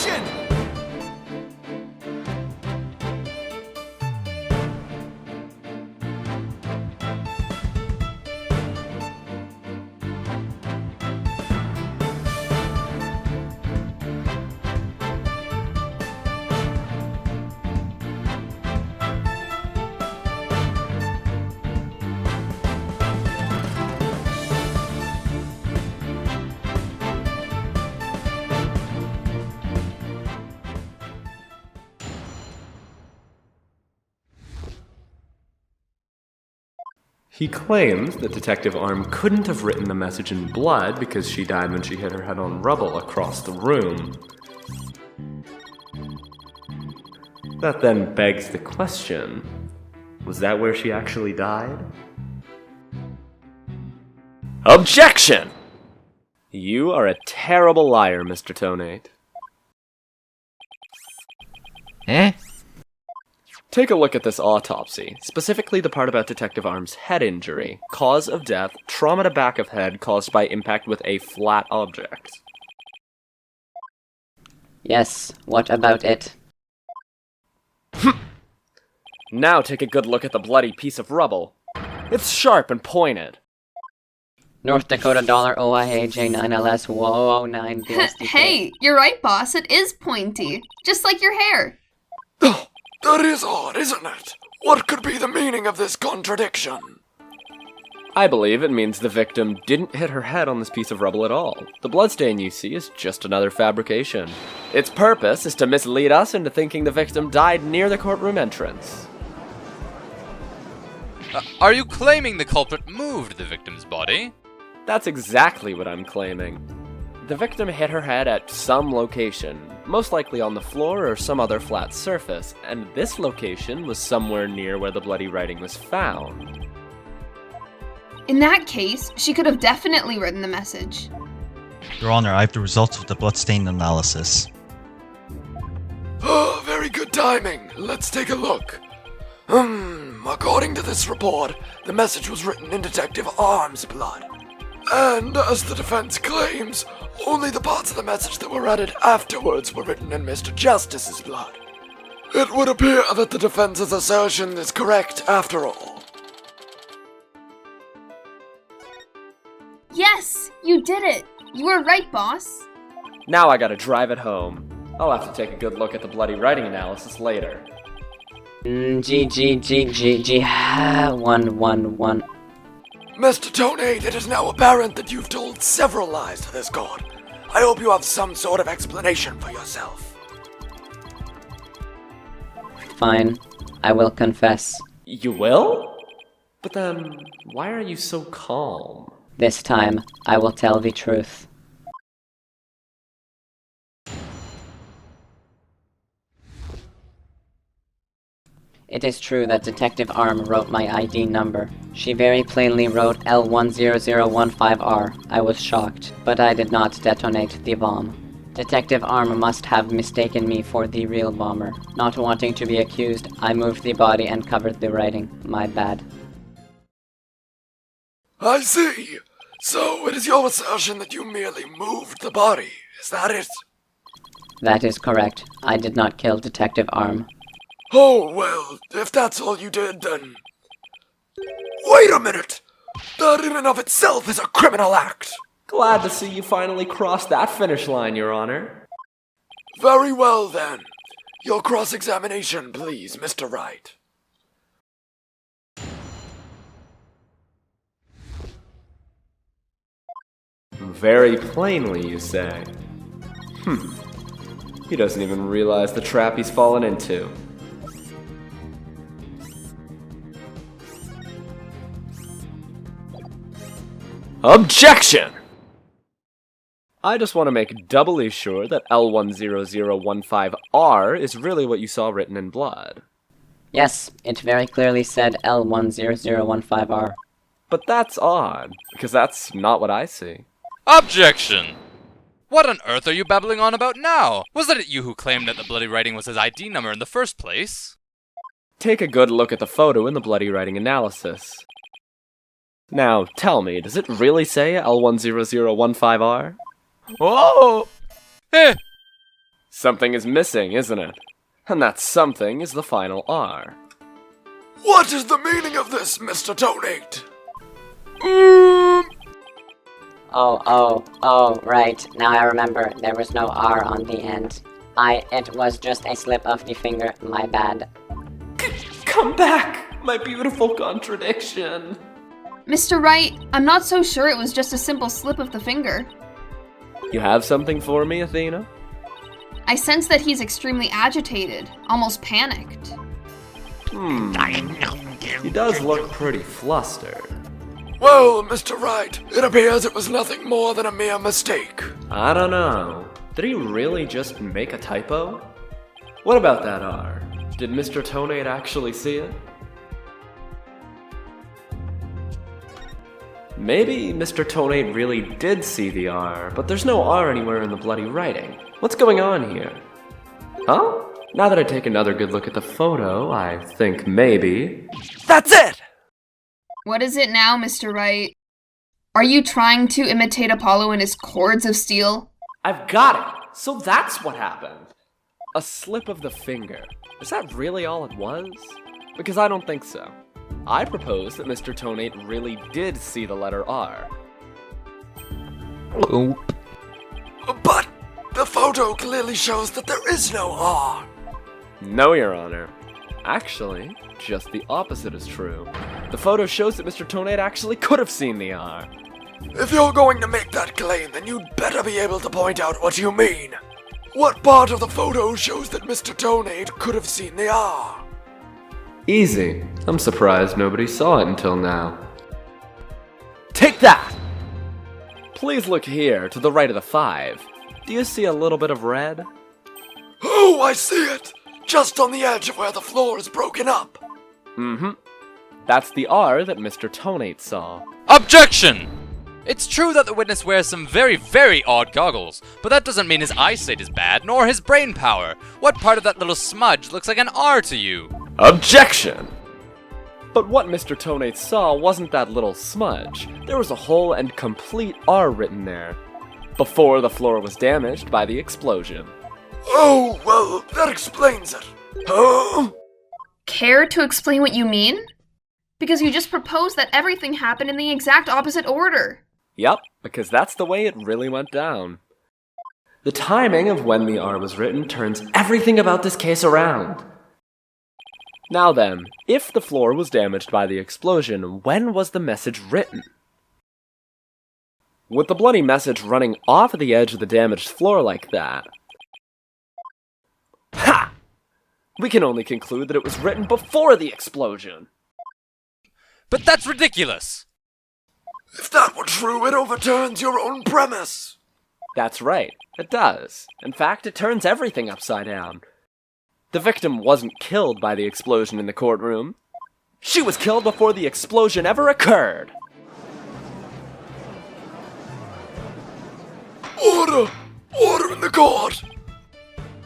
Objection! He claims that Detective Arm couldn't have written the message in blood because she died when she hit her head on rubble across the room. That then begs the question, was that where she actually died? Objection! You are a terrible liar, Mr. Tonate. Eh? Take a look at this autopsy, specifically the part about Detective Arm's head injury. Cause of death, trauma to back of head caused by impact with a flat object. Yes, what about it? Now take a good look at the bloody piece of rubble. It's sharp and pointed. North Dakota dollar OIA J9LS Whoa 9 BSDK. Hey, you're right, boss. It is pointy. Just like your hair. Oh, that is odd, isn't it? What could be the meaning of this contradiction? I believe it means the victim didn't hit her head on this piece of rubble at all. The bloodstain you see is just another fabrication. Its purpose is to mislead us into thinking the victim died near the courtroom entrance. Are you claiming the culprit moved the victim's body? That's exactly what I'm claiming. The victim hit her head at some location, most likely on the floor or some other flat surface, and this location was somewhere near where the bloody writing was found. In that case, she could have definitely written the message. Your Honor, I have the results of the bloodstain analysis. Oh, very good timing. Let's take a look. According to this report, the message was written in Detective Arm's blood. And as the defense claims, only the parts of the message that were added afterwards were written in Mr. Justice's blood. It would appear that the defense's assertion is correct after all. Yes, you did it. You were right, boss. Now I gotta drive it home. I'll have to take a good look at the bloody writing analysis later. G 111. Mr. Tonate, it is now apparent that you've told several lies to this court. I hope you have some sort of explanation for yourself. Fine, I will confess. You will? But then, why are you so calm? This time, I will tell the truth. It is true that Detective Arm wrote my ID number. She very plainly wrote L10015R. I was shocked, but I did not detonate the bomb. Detective Arm must have mistaken me for the real bomber. Not wanting to be accused, I moved the body and covered the writing. My bad. I see. So it is your assertion that you merely moved the body, is that it? That is correct. I did not kill Detective Arm. Oh, well, if that's all you did, then... Wait a minute! That in and of itself is a criminal act! Glad to see you finally crossed that finish line, Your Honor. Very well, then. Your cross-examination, please, Mr. Wright. Very plainly, you say. He doesn't even realize the trap he's fallen into. Objection! I just want to make doubly sure that L10015R is really what you saw written in blood. Yes, it very clearly said L10015R. But that's odd, because that's not what I see. Objection! What on earth are you babbling on about now? Wasn't it you who claimed that the bloody writing was his ID number in the first place? Take a good look at the photo in the bloody writing analysis. Now, tell me, does it really say L10015R? Whoa! Eh! Something is missing, isn't it? And that something is the final R. What is the meaning of this, Mr. Tonate? Oh, right. Now I remember. There was no R on the end. It was just a slip of the finger. My bad. Come back, my beautiful contradiction. Mr. Wright, I'm not so sure it was just a simple slip of the finger. You have something for me, Athena? I sense that he's extremely agitated, almost panicked. He does look pretty flustered. Well, Mr. Wright, it appears it was nothing more than a mere mistake. I don't know. Did he really just make a typo? What about that R? Did Mr. Tonate actually see it? Maybe Mr. Tonate really did see the R, but there's no R anywhere in the bloody writing. What's going on here? Huh? Now that I take another good look at the photo, I think maybe... That's it! What is it now, Mr. Wright? Are you trying to imitate Apollo and his cords of steel? I've got it! So that's what happened! A slip of the finger. Is that really all it was? Because I don't think so. I propose that Mr. Tonate really did see the letter R. But the photo clearly shows that there is no R. No, Your Honor. Actually, just the opposite is true. The photo shows that Mr. Tonate actually could have seen the R. If you're going to make that claim, then you'd better be able to point out what you mean. What part of the photo shows that Mr. Tonate could have seen the R? Easy. I'm surprised nobody saw it until now. Take that! Please look here, to the right of the 5. Do you see a little bit of red? Oh, I see it! Just on the edge of where the floor is broken up. Mm-hmm. That's the R that Mr. Tonate saw. Objection! It's true that the witness wears some very, very odd goggles, but that doesn't mean his eyesight is bad, nor his brain power. What part of that little smudge looks like an R to you? Objection! But what Mr. Tonate saw wasn't that little smudge. There was a whole and complete R written there, before the floor was damaged by the explosion. Oh, well, that explains it. Huh? Care to explain what you mean? Because you just proposed that everything happened in the exact opposite order. Yup, because that's the way it really went down. The timing of when the R was written turns everything about this case around. Now then, if the floor was damaged by the explosion, when was the message written? With the bloody message running off the edge of the damaged floor like that... Ha! We can only conclude that it was written before the explosion. But that's ridiculous! If that were true, it overturns your own premise. That's right, it does. In fact, it turns everything upside down. The victim wasn't killed by the explosion in the courtroom. She was killed before the explosion ever occurred. Order! Order in the court!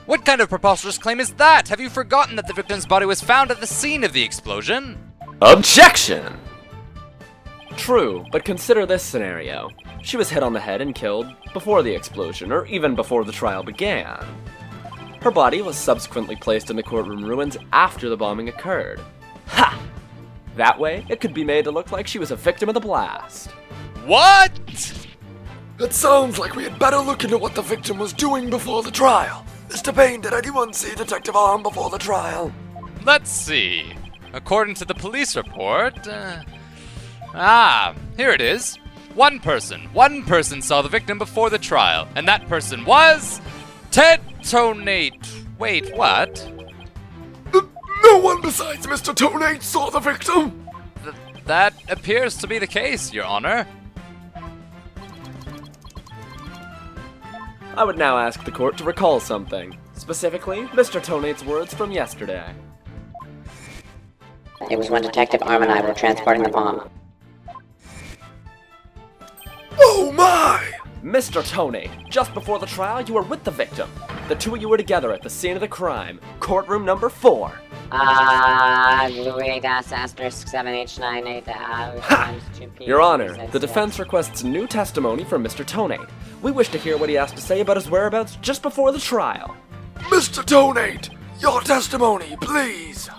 What kind of preposterous claim is that? Have you forgotten that the victim's body was found at the scene of the explosion? Objection! True, but consider this scenario. She was hit on the head and killed before the explosion, or even before the trial began. Her body was subsequently placed in the courtroom ruins after the bombing occurred. Ha! That way, it could be made to look like she was a victim of the blast. What? It sounds like we had better look into what the victim was doing before the trial. Mr. Payne, did anyone see Detective Arm before the trial? Let's see. According to the police report, here it is. One person saw the victim before the trial, and that person was... Tonate. Wait, what? No one besides Mr. Tonate saw the victim! That appears to be the case, Your Honor. I would now ask the court to recall something. Specifically, Mr. Tonate's words from yesterday. It was when Detective Arm and I were transporting the bomb. Oh my! Mr. Tonate, just before the trial, you were with the victim. The two of you were together at the scene of the crime, courtroom number 4. Louis Das asterisk 7H98 times 2P. Your Honor, the defense requests new testimony from Mr. Tonate. We wish to hear what he has to say about his whereabouts just before the trial. Mr. Tonate, your testimony, please.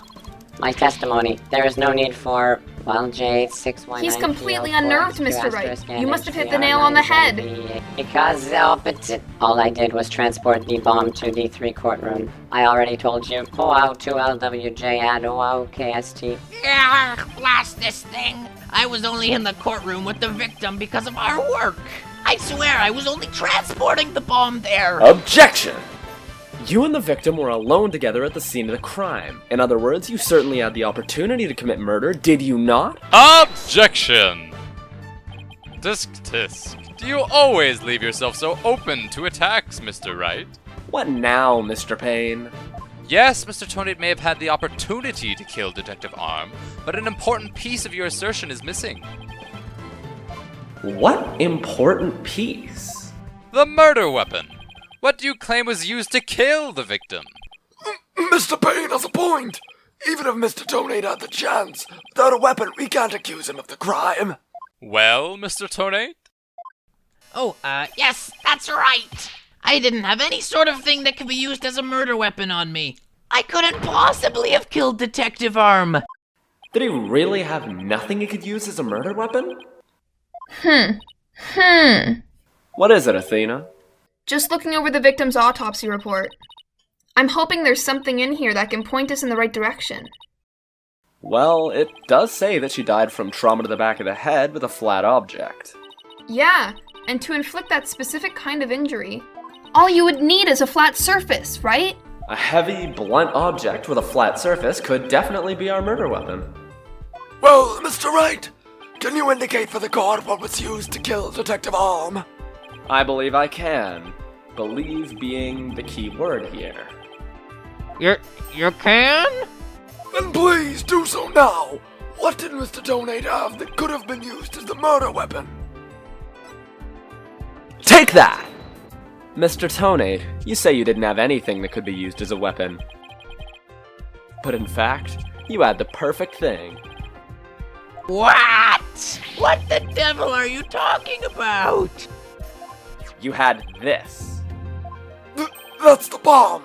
My testimony. There is no need for, well, J619. He's completely unnerved, Mr. Wright. You must have hit the nail on the head. Because all I did was transport the bomb to the 3 courtroom. I already told you. OO2LWJ add OOKST. Yeah, blast this thing. I was only in the courtroom with the victim because of our work. I swear I was only transporting the bomb there. Objection! You and the victim were alone together at the scene of the crime. In other words, you certainly had the opportunity to commit murder, did you not? Objection! Tisk. Do you always leave yourself so open to attacks, Mr. Wright? What now, Mr. Payne? Yes, Mr. Tonate may have had the opportunity to kill Detective Arm, but an important piece of your assertion is missing. What important piece? The murder weapon. What do you claim was used to kill the victim? Mr. Payne has a point. Even if Mr. Tonate had the chance, without a weapon, we can't accuse him of the crime. Well, Mr. Tonate? Oh, yes, that's right. I didn't have any sort of thing that could be used as a murder weapon on me. I couldn't possibly have killed Detective Arm. Did he really have nothing he could use as a murder weapon? What is it, Athena? Just looking over the victim's autopsy report. I'm hoping there's something in here that can point us in the right direction. Well, it does say that she died from trauma to the back of the head with a flat object. Yeah, and to inflict that specific kind of injury, all you would need is a flat surface, right? A heavy, blunt object with a flat surface could definitely be our murder weapon. Well, Mr. Wright, can you indicate for the court what was used to kill Detective Arm? I believe I can. Believe being the key word here. You can? Then please do so now. What did Mr. Tonate have that could have been used as the murder weapon? Take that! Mr. Tonate, you say you didn't have anything that could be used as a weapon. But in fact, you had the perfect thing. What? What the devil are you talking about? You had this. That's the bomb.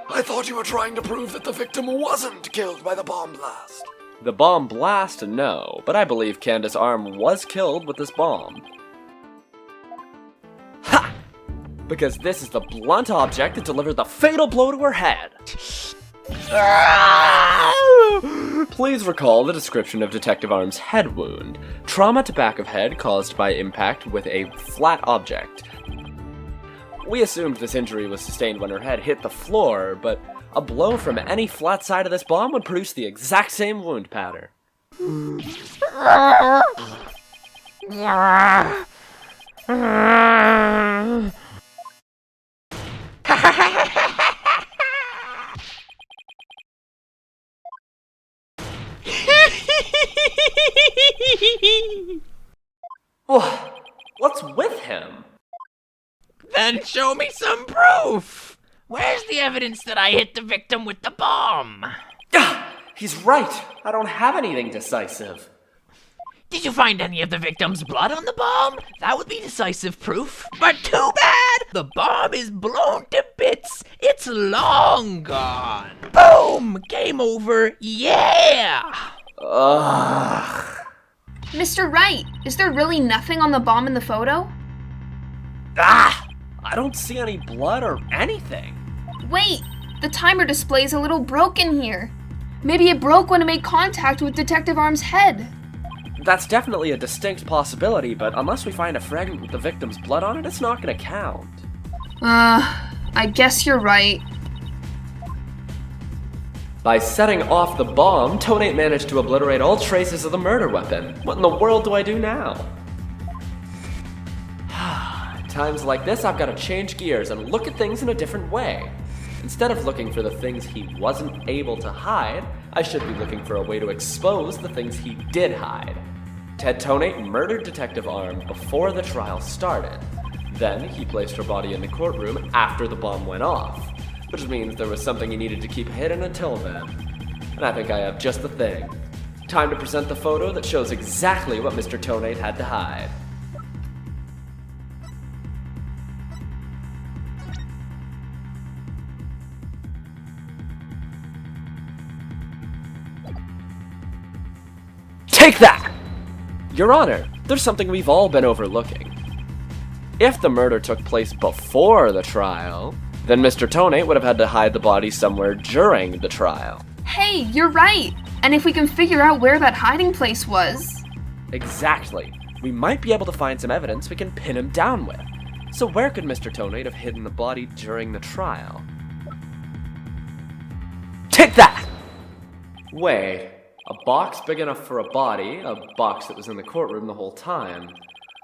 I thought you were trying to prove that the victim wasn't killed by the bomb blast. The bomb blast, no, but I believe Candace Arm was killed with this bomb. Ha! Because this is the blunt object that delivered the fatal blow to her head. Please recall the description of Detective Arm's head wound. Trauma to back of head caused by impact with a flat object. We assumed this injury was sustained when her head hit the floor, but a blow from any flat side of this bomb would produce the exact same wound pattern. What's with him? Then show me some proof. Where's the evidence that I hit the victim with the bomb? He's right. I don't have anything decisive. Did you find any of the victim's blood on the bomb? That would be decisive proof. But too bad! The bomb is blown to bits. It's long gone. Boom! Game over. Yeah! Ugh. Mr. Wright, is there really nothing on the bomb in the photo? I don't see any blood or anything. Wait, the timer display's a little broken here. Maybe it broke when it made contact with Detective Arm's head. That's definitely a distinct possibility, but unless we find a fragment with the victim's blood on it, it's not gonna count. I guess you're right. By setting off the bomb, Tonate managed to obliterate all traces of the murder weapon. What in the world do I do now? Times like this, I've got to change gears and look at things in a different way. Instead of looking for the things he wasn't able to hide, I should be looking for a way to expose the things he did hide. Ted Tonate murdered Detective Arm before the trial started. Then he placed her body in the courtroom after the bomb went off, which means there was something he needed to keep hidden until then. And I think I have just the thing. Time to present the photo that shows exactly what Mr. Tonate had to hide. Take that! Your Honor, there's something we've all been overlooking. If the murder took place before the trial, then Mr. Tonate would have had to hide the body somewhere during the trial. Hey, you're right! And if we can figure out where that hiding place was... Exactly. We might be able to find some evidence we can pin him down with. So where could Mr. Tonate have hidden the body during the trial? Take that! Wait, a box big enough for a body, a box that was in the courtroom the whole time,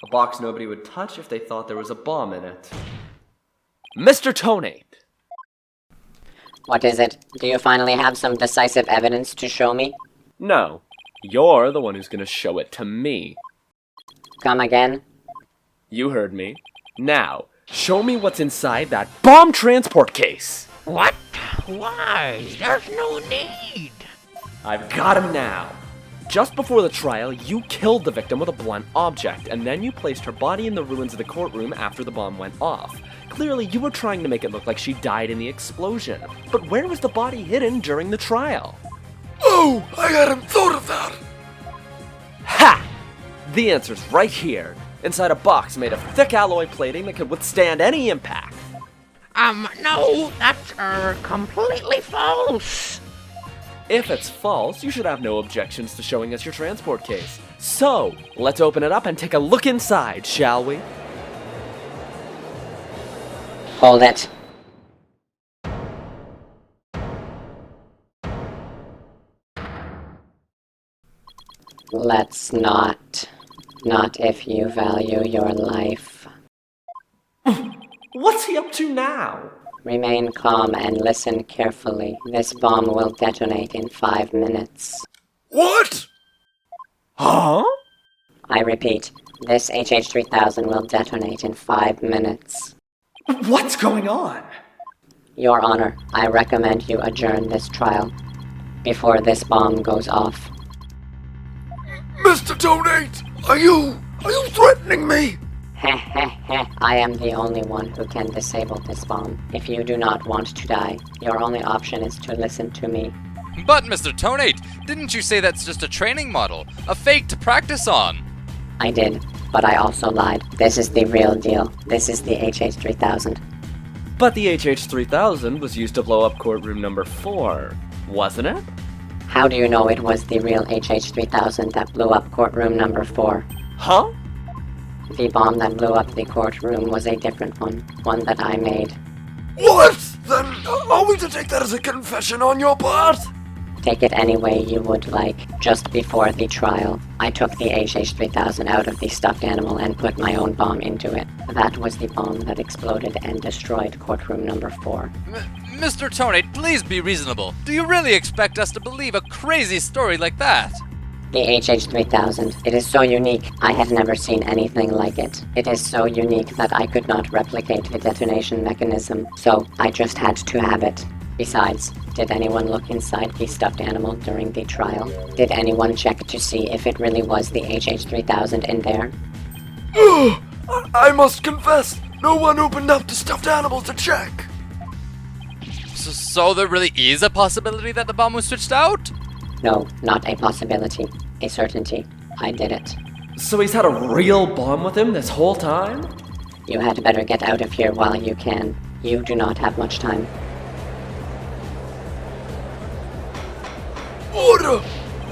a box nobody would touch if they thought there was a bomb in it. Mr. Tonate! What is it? Do you finally have some decisive evidence to show me? No, you're the one who's gonna show it to me. Come again? You heard me. Now, show me what's inside that bomb transport case! What? Why? There's no need. I've got him now. Just before the trial, you killed the victim with a blunt object, and then you placed her body in the ruins of the courtroom after the bomb went off. Clearly, you were trying to make it look like she died in the explosion. But where was the body hidden during the trial? Oh, I hadn't thought of that. Ha! The answer's right here, inside a box made of thick alloy plating that could withstand any impact. No, that's, completely false. If it's false, you should have no objections to showing us your transport case. So, let's open it up and take a look inside, shall we? Hold it. Let's not. Not if you value your life. What's he up to now? Remain calm and listen carefully. This bomb will detonate in 5 minutes. What? Huh? I repeat, this HH-3000 will detonate in 5 minutes. What's going on? Your Honor, I recommend you adjourn this trial before this bomb goes off. Mr. Tonate, are you threatening me? Heh heh heh, I am the only one who can disable this bomb. If you do not want to die, your only option is to listen to me. But Mr. Tonate, didn't you say that's just a training model? A fake to practice on? I did, but I also lied. This is the real deal. This is the HH-3000. But the HH-3000 was used to blow up courtroom number 4, wasn't it? How do you know it was the real HH-3000 that blew up courtroom number 4? Huh? The bomb that blew up the courtroom was a different one that I made. What? Then are we to take that as a confession on your part? Take it any way you would like. Just before the trial, I took the HH-3000 out of the stuffed animal and put my own bomb into it. That was the bomb that exploded and destroyed courtroom number 4. Mr. Tonate, please be reasonable. Do you really expect us to believe a crazy story like that? The HH-3000. It is so unique. I had never seen anything like it. It is so unique that I could not replicate the detonation mechanism, so I just had to have it. Besides, did anyone look inside the stuffed animal during the trial? Did anyone check to see if it really was the HH-3000 in there? I must confess, no one opened up the stuffed animal to check. So there really is a possibility that the bomb was switched out? No, not a possibility. A certainty. I did it. So he's had a real bomb with him this whole time? You had better get out of here while you can. You do not have much time. Order!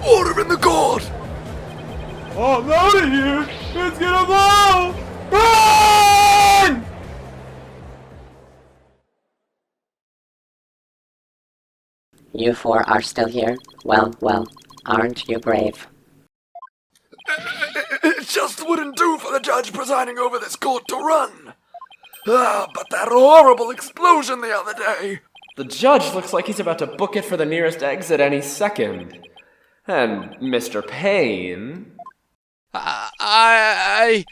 Order in the court! I'm out of here! It's gonna blow! Run! You 4 are still here? Well, aren't you brave? It just wouldn't do for the judge presiding over this court to run. But that horrible explosion the other day. The judge looks like he's about to book it for the nearest exit any second. And Mr. Payne... That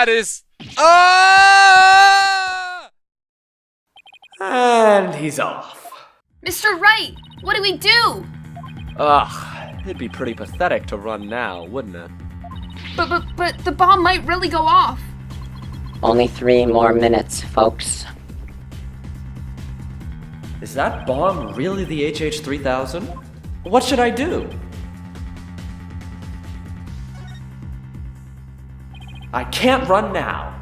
is... Ah! And he's off. Mr. Wright, what do we do? Ugh, it'd be pretty pathetic to run now, wouldn't it? But the bomb might really go off. Only 3 more minutes, folks. Is that bomb really the HH-3000? What should I do? I can't run now.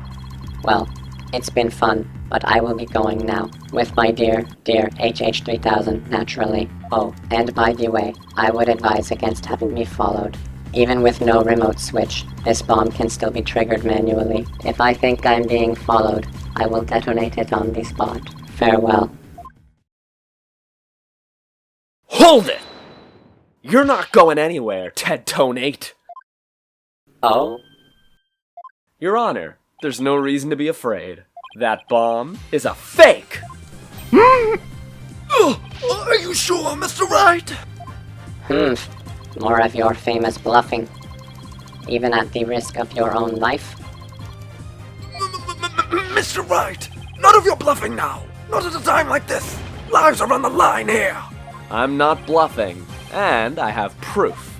Well, it's been fun, but I will be going now. With my dear HH3000, naturally. Oh, and by the way, I would advise against having me followed. Even with no remote switch, this bomb can still be triggered manually. If I think I'm being followed, I will detonate it on the spot. Farewell. Hold it! You're not going anywhere, Ted Tonate. Oh? Your Honor, there's no reason to be afraid. That bomb is a fake! Are you sure, Mr. Wright? More of your famous bluffing. Even at the risk of your own life? Mr. Wright, none of your bluffing now. Not at a time like this. Lives are on the line here. I'm not bluffing, and I have proof.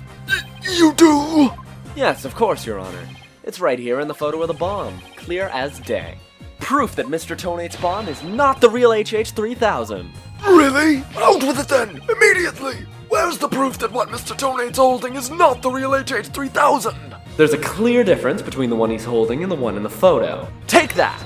You do? Yes, of course, Your Honor. It's right here in the photo of the bomb, clear as day. Proof that Mr. Tonate's bomb is not the real HH3000. Really? Out with it then, immediately. Where's the proof that what Mr. Tonate's holding is not the real HH3000? There's a clear difference between the one he's holding and the one in the photo. Take that!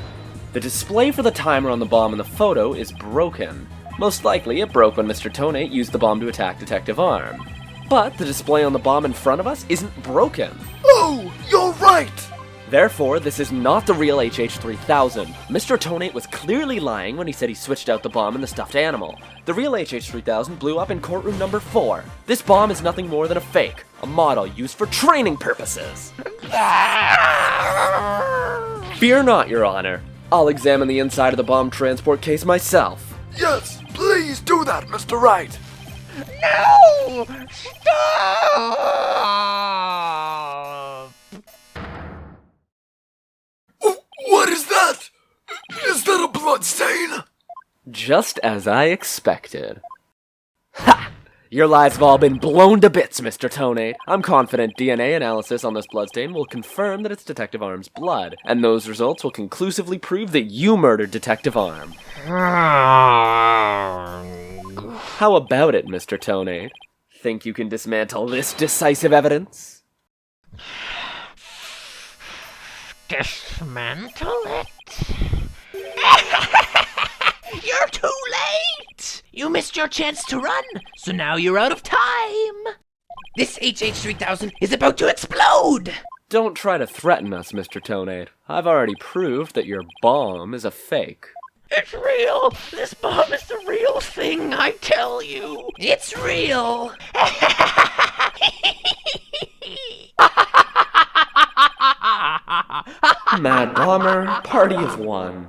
The display for the timer on the bomb in the photo is broken. Most likely, it broke when Mr. Tonate used the bomb to attack Detective Arm. But the display on the bomb in front of us isn't broken. Oh, you're right! Therefore, this is not the real HH3000. Mr. Tonate was clearly lying when he said he switched out the bomb and the stuffed animal. The real HH3000 blew up in courtroom number 4. This bomb is nothing more than a fake, a model used for training purposes. Fear not, Your Honor. I'll examine the inside of the bomb transport case myself. Yes, please do that, Mr. Wright. No! Stop! What is that? Is that a blood stain? Just as I expected. Ha! Your lives have all been blown to bits, Mr. Tonate. I'm confident DNA analysis on this bloodstain will confirm that it's Detective Arm's blood, and those results will conclusively prove that you murdered Detective Arm. How about it, Mr. Tonate? Think you can dismantle this decisive evidence? Dismantle it? You're too late! You missed your chance to run, so now you're out of time! This HH3000 is about to explode! Don't try to threaten us, Mr. Tonate. I've already proved that your bomb is a fake. It's real! This bomb is the real thing, I tell you! It's real! Mad Bomber, party of one.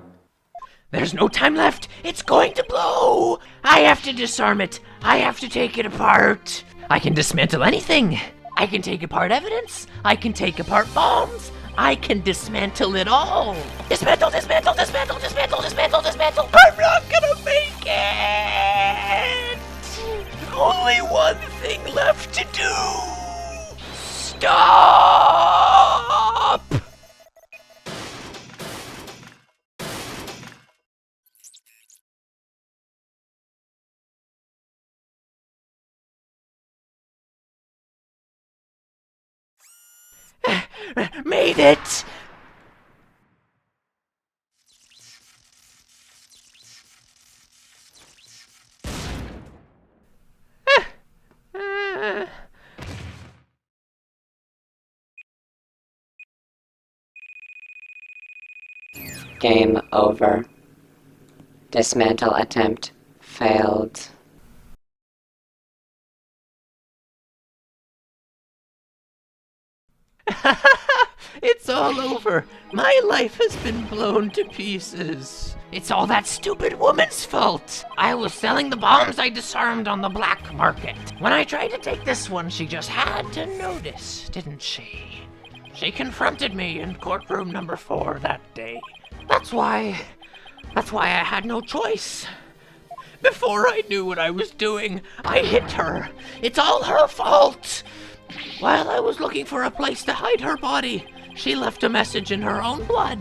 There's no time left! It's going to blow! I have to disarm it! I have to take it apart! I can dismantle anything! I can take apart evidence! I can take apart bombs! I can dismantle it all! Dismantle, dismantle, dismantle, dismantle, dismantle, dismantle! I'm not gonna make it! Only one thing left to do! Stop! Made it! Game over. Dismantle attempt failed. It's all over. My life has been blown to pieces. It's all that stupid woman's fault. I was selling the bombs I disarmed on the black market. When I tried to take this one, she just had to notice, didn't she? She confronted me in courtroom number 4 that day. That's why I had no choice. Before I knew what I was doing, I hit her. It's all her fault. While I was looking for a place to hide her body, she left a message in her own blood.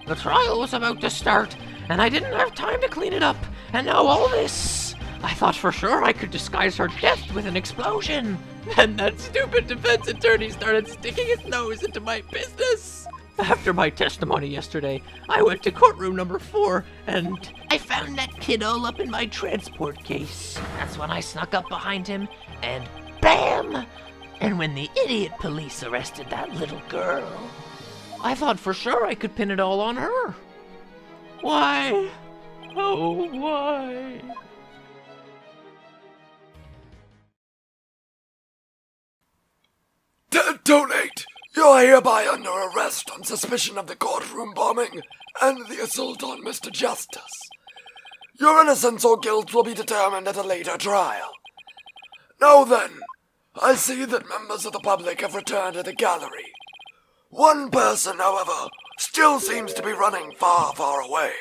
The trial was about to start, and I didn't have time to clean it up, and now all this. I thought for sure I could disguise her death with an explosion. Then that stupid defense attorney started sticking his nose into my business. After my testimony yesterday, I went to courtroom number 4, and I found that kid all up in my transport case. That's when I snuck up behind him, and BAM! And when the idiot police arrested that little girl, I thought for sure I could pin it all on her. Why? Oh, why? Tonate! You are hereby under arrest on suspicion of the courtroom bombing and the assault on Mr. Justice. Your innocence or guilt will be determined at a later trial. Now then, I see that members of the public have returned to the gallery. One person, however, still seems to be running far, far away.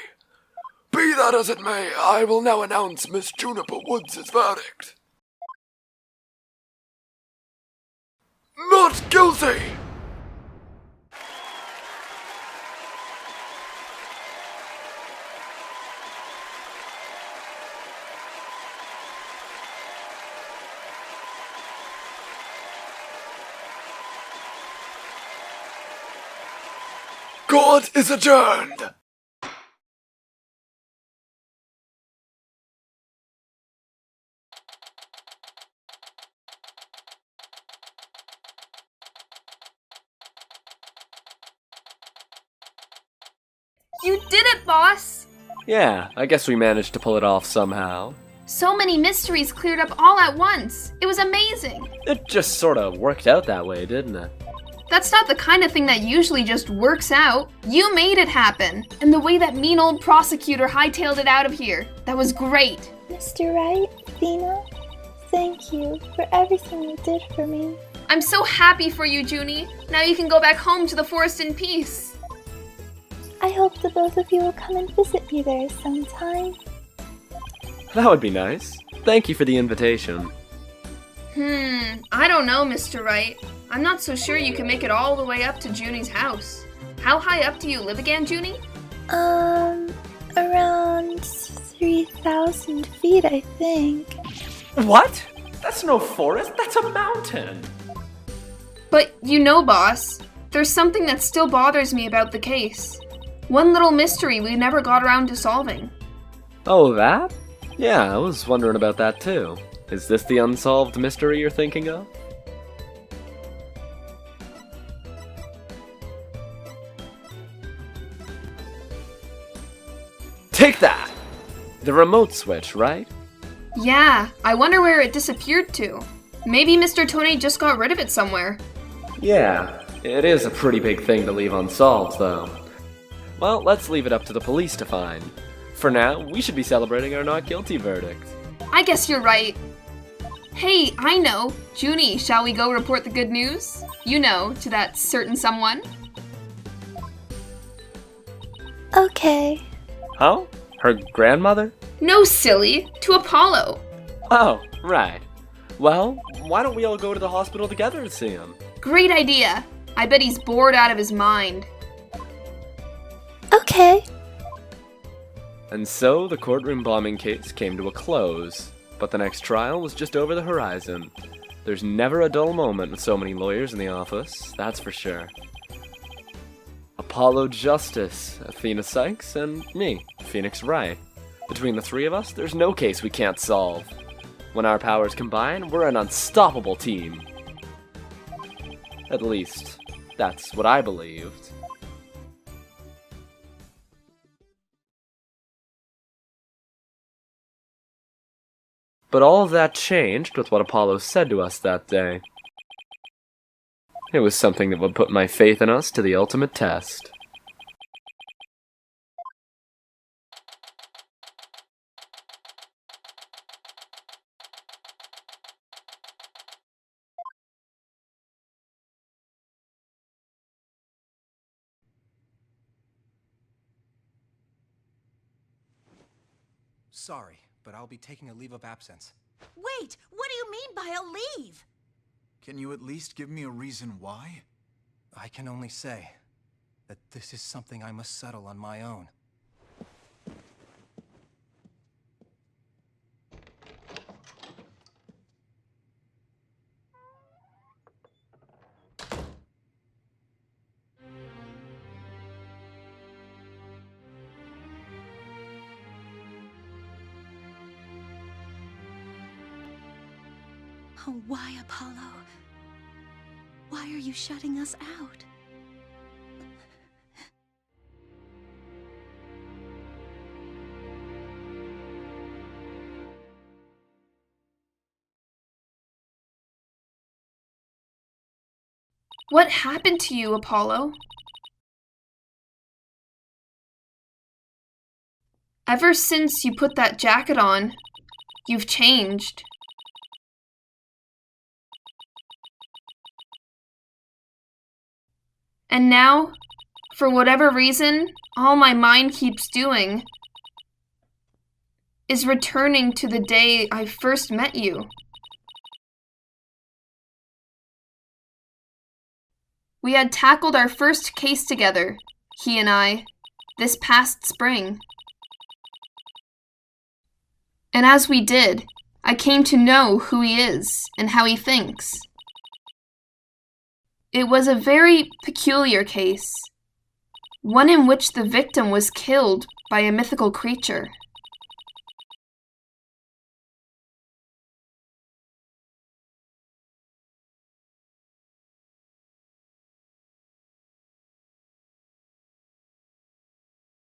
Be that as it may, I will now announce Miss Juniper Woods' verdict. Not guilty! Court is adjourned! You did it, boss! Yeah, I guess we managed to pull it off somehow. So many mysteries cleared up all at once. It was amazing. It just sort of worked out that way, didn't it? That's not the kind of thing that usually just works out. You made it happen. And the way that mean old prosecutor hightailed it out of here, that was great. Mr. Wright, Athena, thank you for everything you did for me. I'm so happy for you, Junie. Now you can go back home to the forest in peace. I hope the both of you will come and visit me there sometime. That would be nice. Thank you for the invitation. I don't know, Mr. Wright. I'm not so sure you can make it all the way up to Junie's house. How high up do you live again, Junie? Around 3,000 feet, I think. What? That's no forest, that's a mountain! But you know, boss, there's something that still bothers me about the case. One little mystery we never got around to solving. Oh, that? Yeah, I was wondering about that too. Is this the unsolved mystery you're thinking of? Take that! The remote switch, right? Yeah, I wonder where it disappeared to. Maybe Mr. Tonate just got rid of it somewhere. Yeah, it is a pretty big thing to leave unsolved, though. Well, let's leave it up to the police to find. For now, we should be celebrating our not guilty verdict. I guess you're right. Hey, I know. Junie, shall we go report the good news? You know, to that certain someone. Okay. Huh? Her grandmother? No, silly. To Apollo. Oh, right. Well, why don't we all go to the hospital together to see him? Great idea. I bet he's bored out of his mind. Okay. And so the courtroom bombing case came to a close, but the next trial was just over the horizon. There's never a dull moment with so many lawyers in the office, that's for sure. Apollo Justice, Athena Sykes, and me, Phoenix Wright. Between the three of us, there's no case we can't solve. When our powers combine, we're an unstoppable team. At least, that's what I believed. But all of that changed with what Apollo said to us that day. It was something that would put my faith in us to the ultimate test. Sorry, but I'll be taking a leave of absence. Wait, what do you mean by a leave? Can you at least give me a reason why? I can only say that this is something I must settle on my own. Oh, why, Apollo? Why are you shutting us out? What happened to you, Apollo? Ever since you put that jacket on, you've changed. And now, for whatever reason, all my mind keeps doing is returning to the day I first met you. We had tackled our first case together, he and I, this past spring. And as we did, I came to know who he is and how he thinks. It was a very peculiar case, one in which the victim was killed by a mythical creature.